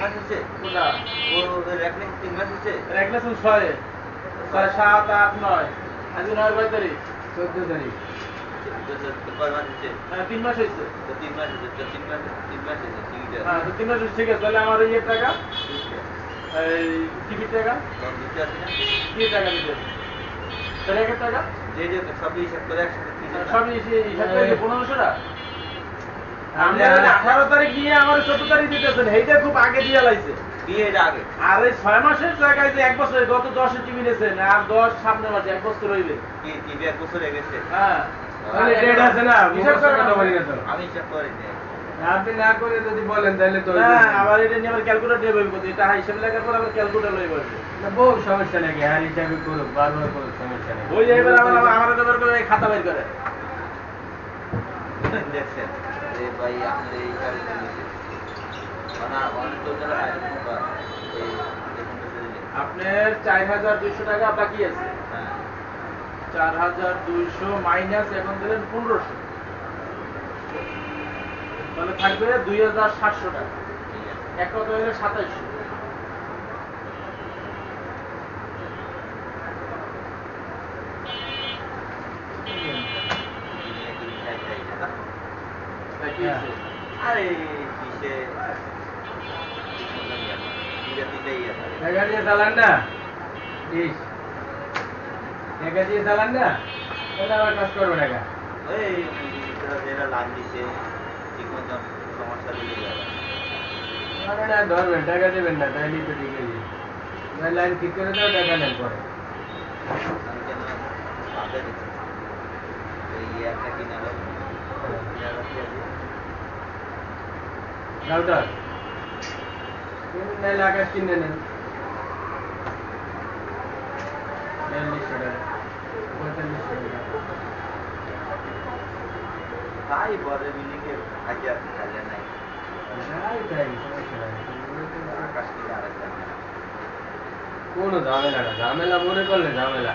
মাস হচ্ছে কোনটা ও রেকনেস 3 মাস হচ্ছে রেখলেছ 6 6 7 8 9 আজ 9 কয় তারিখ 14 তারিখ। তো কয় মাস হচ্ছে 3 মাস হয়েছে। তো 3 মাস হচ্ছে তো 3 মাস হচ্ছে ঠিক আছে হ্যাঁ তো 3 মাস হয়েছে, ঠিক আছে। তাহলে আমার এই টাকা এই টিকিট টাকা কম দিতে আছে না কি টাকা দিতে তাহলে 1 টাকা যে যে সব হিসাব করে একসাথে সব হিসাব করে 1500 টাকা। আমরা 18 তারিখ নিয়ে আমার 14 তারিখ দিতেছেন, এইটা খুব আগে দিয়ে লাইছে। দিয়ে এটা আগে আর এই 6 মাসের জায়গায় যে 1 বছর, গত 10 এ টিভি নিয়েছেন আর 10 সামনে মাসে 1 বছর হইবে। কি টিভি এক বছর হয়ে গেছে হ্যাঁ তাহলে ডেট আছে না, হিসাব মুখস্থ করে কথা বলি না তো। আমি হিসাব করিনি আপনি না করে যদি বলেন তাহলে তো না, আবার এটা নিয়ে আবার ক্যালকুলেটর নিয়ে বলবো, এটা হিসাব লেখার পর আবার ক্যালকুলেটর লই বলবো। না, বহু সমস্যা নাকি, আর হিসাবে করুক, বারবার করুক, সমস্যা নেই। ওই যে এবার আবার আমার বের করে এই খাতা বের করে। দেখছেন যে ভাই আপনার এই কাজ করেছে মানে অনেক তো যারা এই আপনার 4200 টাকা বাকি আছে। হ্যাঁ 4200 মাইনাস এখন দিলেন 1500, তাহলে থাকবে 2700 টাকা। ঠিক আছে এক কথা হইলে 2700। তাই কি হয়েছে? আরে কিসে এটা দিলেই আছে টাকা দিয়ে চালান না, প্লিজ। টাকা দিয়ে চালান না, তাহলে আবার কাজ করবো টাকা। ওই যেটা লাইন দিছে ঠিক মতো সমস্যা দিলে যাবে আরে না, ধরবেন, টাকা দেবেন না, তাইলেই তো ঠিক আছে। ভাই লাইন ঠিক করে দাও, টাকা নেন পরে। আমি কেন বাদে দিচ্ছি এই একটা কিনা হলো রাউটার তুমি নাইলে আকাশ কিনে নেন, 4200 টাকা, 4500 টাকা। তাই বড় বিল্ডিংয়ে হাজার হাজার নাই যাই তাই, সমস্যা নাই। আকাশ কিনা আরেকটা কোনো ঝামেলা না, ঝামেলা মনে করলে ঝামেলা।